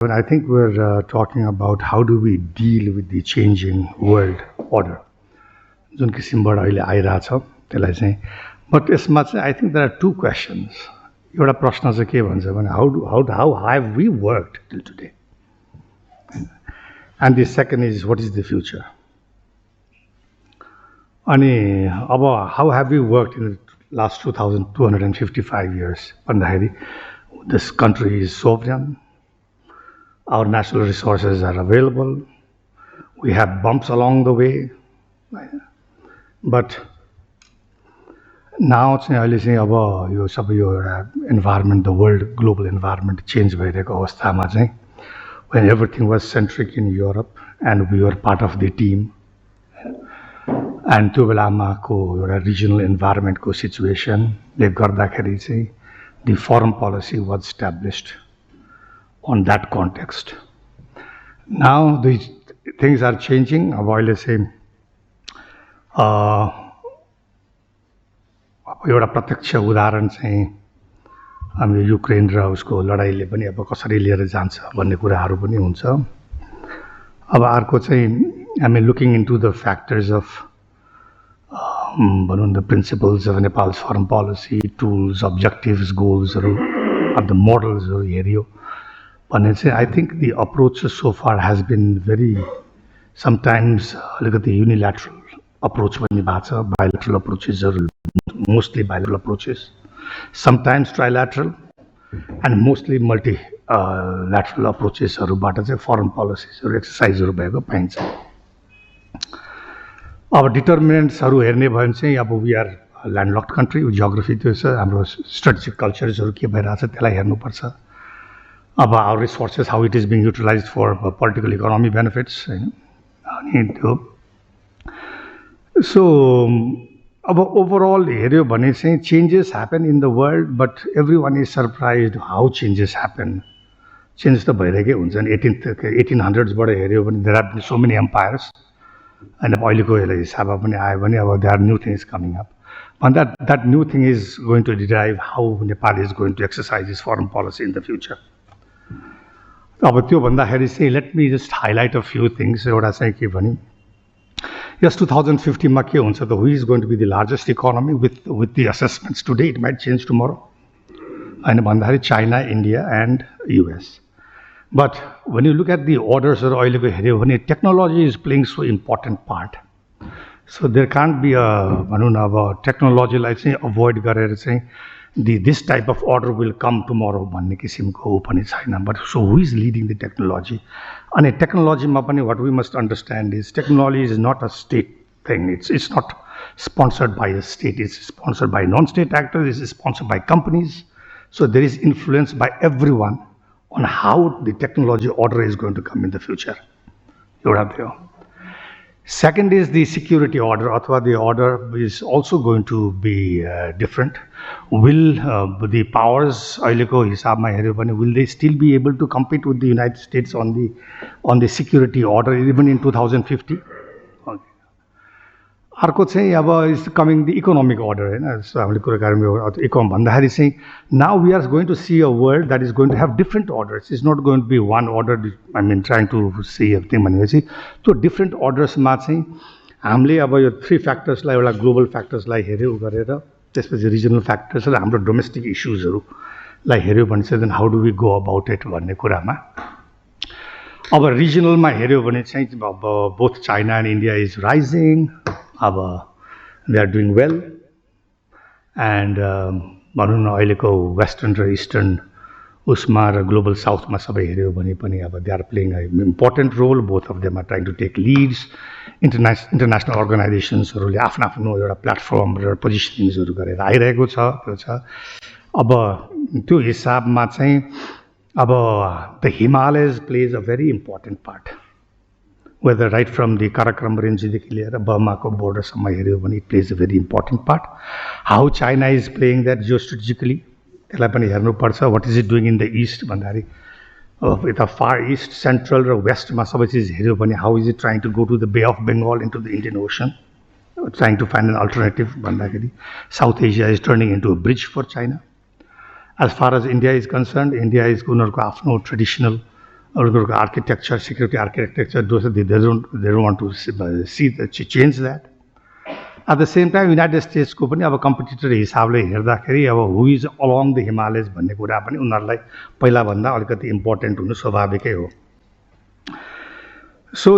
But I think we're talking about how do we deal with the changing world order. जुन किसिमबाट अहिले आइरहेछ त्यसलाई चाहिँ बट यसमा चाहिँ I think there are two questions एउटा प्रश्न चाहिँ के भन्छ भने how have we worked till today and the second is what is the future अनि अब how have we worked in last 2255 years भन्दाखेरि this country is sovereign. Our natural resources are available. We have bumps along the way. But now अहिले चाहिँ अब यो सबै यो एउटा environment, the world global environment change भइरहेको अवस्थामा चाहिँ when everything was centric in Europe and we were part of the team and त्यो बेलामाको एउटा regional environment को situation ले गर्दाखेरि चाहिँ the foreign policy was established on that context. Now the things are changing. अब अहिले चाहिँ एउटा प्रत्यक्ष उदाहरण चाहिँ हामी युक्रेन र उसको लडाइँले पनि अब कसरी लिएर जान्छ भन्ने कुराहरू पनि हुन्छ. अब अर्को चाहिँ हामी looking into the factors of भनौँ the principles of Nepal's foreign policy, tools, objectives, गोल्सहरू अफ द मोडल्सहरू हेऱ्यो भने चाहिँ I think the approach so far has been very sometimes अलिकति युनिल्याटरल अप्रोच पनि भएको छ. बायोल्याटरल अप्रोचेसहरू mostly bilateral approaches, sometimes trilateral and mostly multilateral अप्रोचेसहरूबाट चाहिँ फरेन पोलिसिसहरू एक्सर्साइजहरू भएको पाइन्छ. अब डिटर्मिनेन्ट्सहरू हेर्ने भयो भने चाहिँ अब वी आर ल्यान्डलक्ड कन्ट्री, जियोग्राफी त्यो छ, हाम्रो स्ट्रेटेजिक कल्चर्सहरू के भइरहेछ त्यसलाई हेर्नुपर्छ. अब our resources how it is being utilise for political economy benefits होइन अनि त्यो. सो अब ओभरअल हेऱ्यो भने चाहिँ changes happen in the world but every one is surprise how changes happen. Change त भइरहेकै हुन्छ नि. 1800सबाट हेऱ्यो भने there are so many empires and अहिलेको हिसाबमा पनि आयो भने अब there are new things coming up. And that new thing is going to derive how Nepal is going to exercise its foreign policy in the future. अब त्यो भन्दाखेरि चाहिँ let me just highlight a few things. एउटा चाहिँ के भने yes 2050 मा के हुन्छ त, who is going to be the largest economy with the assessments today, it might change tomorrow. होइन भन्दाखेरि China, India and US. But when you look at the orders or अहिलेको हेऱ्यो भने technology is playing so important part. So there can't be a भनौँ न अब टेक्नोलोजीलाई चाहिँ avoid गरेर चाहिँ this type of order will come tomorrow भन्ने किसिमको पनि छैन. But so who is leading the technology? अनि टेक्नोलोजीमा पनि what we must understand is technology is not a state thing. It's not sponsored by a state. It's sponsored by non-state actors. It's sponsored by companies. So there is influence by everyone on how the technology order is going to come in the future. Second is the security order, or the order is also going to be different. Will the powers, will they still be able to compete with the United States on the security order even in 2050? अर्को चाहिँ अब is coming the economic order होइन. जस्तो हामीले कुराकानी इकोनोमी भन्दाखेरि चाहिँ now we are going to see a world that is going to have different orders. Is not going to be one order. I mean trying to see everything भनेपछि त्यो different अर्डर्समा चाहिँ हामीले अब यो 3 फ्याक्टर्सलाई एउटा ग्लोबल फ्याक्टर्सलाई हेऱ्यो गरेर त्यसपछि रिजनल फ्याक्टर्स र हाम्रो डोमेस्टिक इस्युजहरूलाई हेऱ्यो भने चाहिँ then how do we go about it भन्ने कुरामा अब रिजनलमा हेऱ्यो भने चाहिँ अब both China and India is rising. अब they are doing well and भनौँ न अहिलेको वेस्टर्न र इस्टर्न उसमा र ग्लोबल साउथमा सबै हेऱ्यो भने पनि अब they are playing a important role. Both of them are trying to take leads. International अर्गनाइजेसन्सहरूले आफ्नो आफ्नो एउटा प्लेटफर्म र पोजिसनिङ्सहरू गरेर आइरहेको छ. त्यो छ. अब त्यो हिसाबमा चाहिँ अब the Himalayas plays a very important part. whether right from the Karakoram rangeदेखि लिएर बर्माको बोर्डरसम्म हेऱ्यो भने it plays a very important part. How China is playing that geostrategically त्यसलाई पनि हेर्नुपर्छ. What is it doing in the east भन्दाखेरि with the far east, central र westमा सबै चिज हेऱ्यो भने how is it trying to go to the Bay of Bengal into the Indian Ocean, trying to find an alternative भन्दाखेरि South Asia is turning into a bridge for China. As far as India is concerned, India is उनीहरूको आफ्नो traditional architecture, security architecture, they don't want to change that. At the same time, United States को पनि अब competitor हिसाबले हेर्दाखेरि अब हु is along the Himalayas भन्ने कुरा पनि उनीहरूलाई पहिलाभन्दा अलिकति इम्पोर्टेन्ट हुनु स्वाभाविकै हो. सो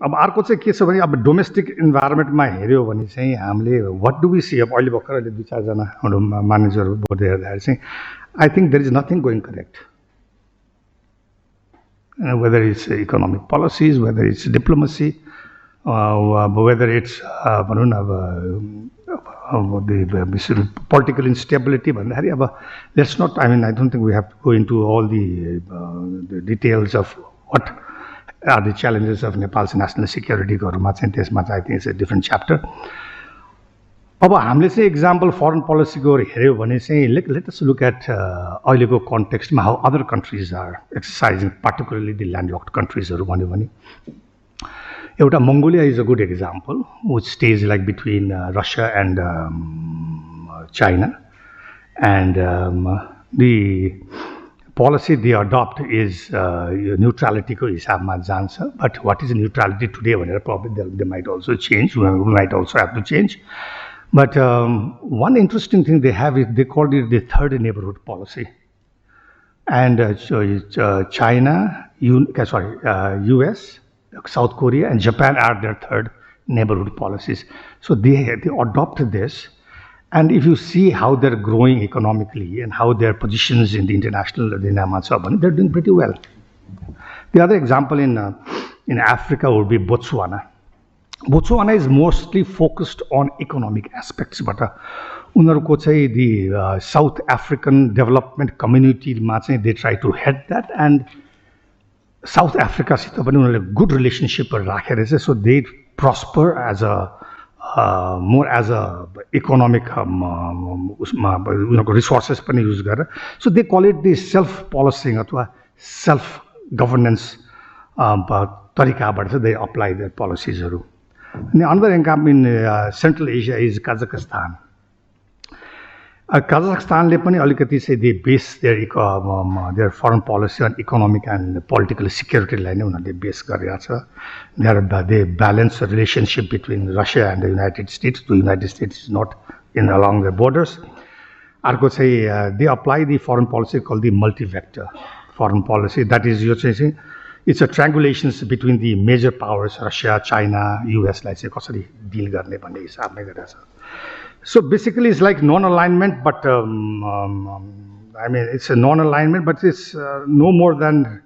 अब अर्को चाहिँ के छ भने अब डोमेस्टिक इन्भाइरोमेन्टमा हेऱ्यो भने चाहिँ हामीले वाट डु वी सी. अब अहिले भर्खर अहिले 2-4 जना हाम्रो म्यानेजरहरू बोल्दै हेर्दाखेरि चाहिँ I think there is nothing going correct. Whether it's economic policies, whether it's diplomacy, whether it's the political instability. Let's not, I mean, I don't think we have to go into all the details of what are the challenges of Nepal's national security. I think it's a different chapter. अब हामीले चाहिँ example foreign पोलिसीको हेऱ्यो भने चाहिँ let us look at अहिलेको कन्टेक्स्टमा how other countries are exercising, particularly the landlocked countries-हरु भन्यो भने एउटा Mongolia is a good example, which stays like between Russia and China, and the policy they adopt is neutrality ko hisabma jancha. But what is neutrality today? Probably they might also change. We might also have to change. But one interesting thing they have is they called it the third neighborhood policy. And China, US, South Korea, and Japan are their third neighborhood policies. So they adopted this. And if you see how they're growing economically and how their positions in the international dynamics, they're doing pretty well. The other example in Africa would be Botswana. Botswana is mostly focused on economic aspects, but the South African Development Community, they try to head that, and South Africa has a good relationship, so they prosper as a more as a economic resources. So they call it the self-policing or self-governance. They apply their policies. And the other income in Central Asia is Kazakhstan. Kazakhstan they base their foreign policy on economic and political security line. They base they balance the relationship between Russia and the United States. The United States is not along the borders. They apply the foreign policy called the multi-vector foreign policy. That is, you're saying, it's a triangulations between the major powers, Russia, China, US, like say, deal garne bhanne hisable garera cha. So basically, it's like non-alignment, but I mean, it's a non-alignment, but it's no more than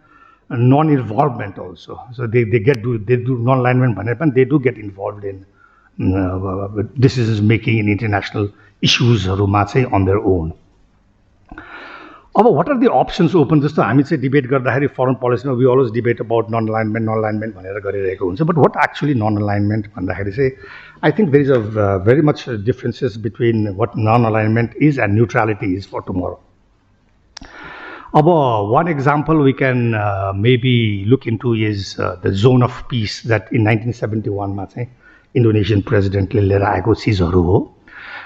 non-involvement also. So they do non-alignment, but they do get involved in decisions making in international issues on their own. What are the options open? Just I mean, say debate foreign policy. We always debate about non-alignment. But what actually non-alignment? I think there is a very much differences between what non-alignment is and neutrality is for tomorrow. One example we can maybe look into is the zone of peace that in 1971 Indonesian President Lera Agosizoro.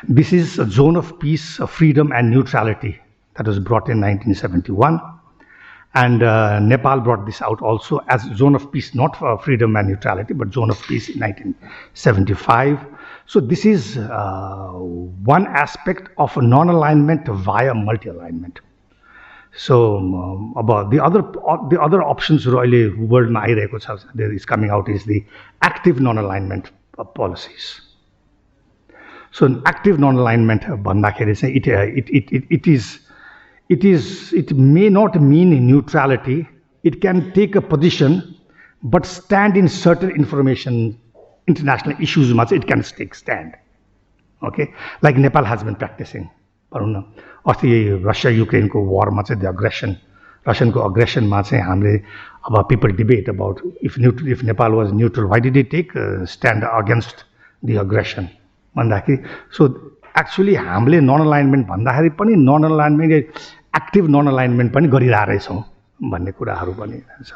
This is a zone of peace, freedom, and neutrality. That was brought in 1971, and Nepal brought this out also as zone of peace, not for freedom and neutrality, but zone of peace in 1975. So this is one aspect of a non-alignment via multi-alignment. So about the other options really world there is coming out is the active non-alignment policies. So an active non-alignment it may not mean neutrality. It can take a position, but stand in certain international issues. It can stand. Okay, like Nepal has been practicing. Russia-Ukraine war, the aggression, Russian aggression. People debate about if Nepal was neutral, why did it take a stand against the aggression? So actually, hamle non-alignment bhandakari pani non-alignment, active non-alignment pani gariraha raihchau भन्ने कुराहरु पनि छ.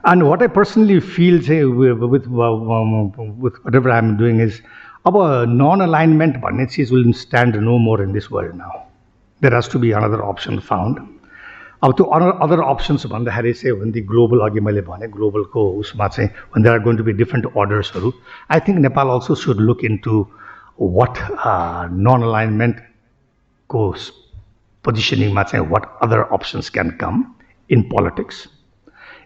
And what I personally feel say with whatever I am doing is non-alignment भन्ने चीज will stand no more in this world now. There has to be another option found. अब त्यो other options भन्दाखेरि चाहिँ when the global अघि मैले भने ग्लोबलको उसमा चाहिँ when there are going to be different ordersहरू I think Nepal also should look into what non-alignment को positioningमा चाहिँ what other options can come in politics.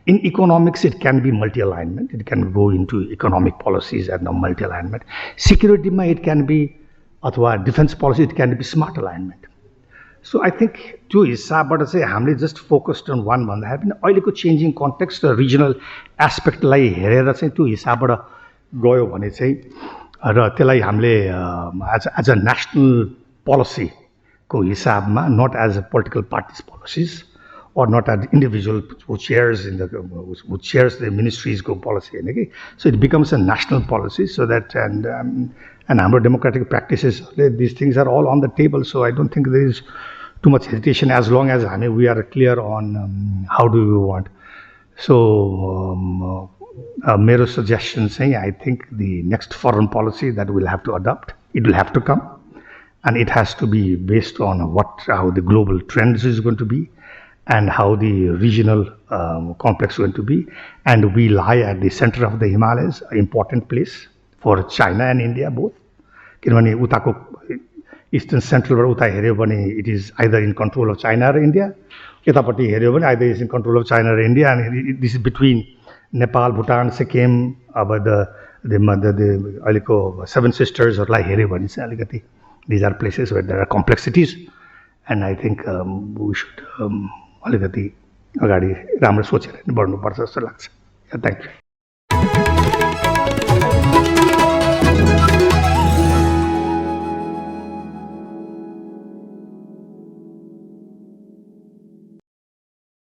In economics, it can be multi-alignment. It can go into economic policies and multi-alignment. Security, it can be, अथवा defense policy, it can be smart alignment. So I think त्यो हिसाबबाट चाहिँ हामीले just focused on one भन्दाखेरि पनि अहिलेको changing context र regional aspectलाई हेरेर चाहिँ त्यो हिसाबबाट गयो भने चाहिँ र त्यसलाई हामीले as a national policy को हिसाबमा not as a political parties policies or not as individual who chairs the ministries को policy हैन कि so it becomes a national policy so that and हाम्रो democratic practices these things are all on the table so I don't think there is too much hesitation as long as we are clear on how do we want so मेरो suggestion चाहिँ I think the next foreign policy that we'll have to adopt it will have to come and it has to be based on how the global trends is going to be and how the regional complex is going to be and we lie at the center of the Himalayas an important place for China and India both किनभने उताको eastern central बाट उता हेर्यो भने it is either in control of China or India यतापट्टि हेर्यो भने either is in control of China or India and this is between Nepal Bhutan Sikkim अब the अहिलेको seven sisters हरूलाई हेर्यो भने चाहिँ अलिकति these are places where there are complexities and I think we should अलिकति अगाडि राम्रो सोचेर बढ्नुपर्छ जस्तो लाग्छ थ्यांक यू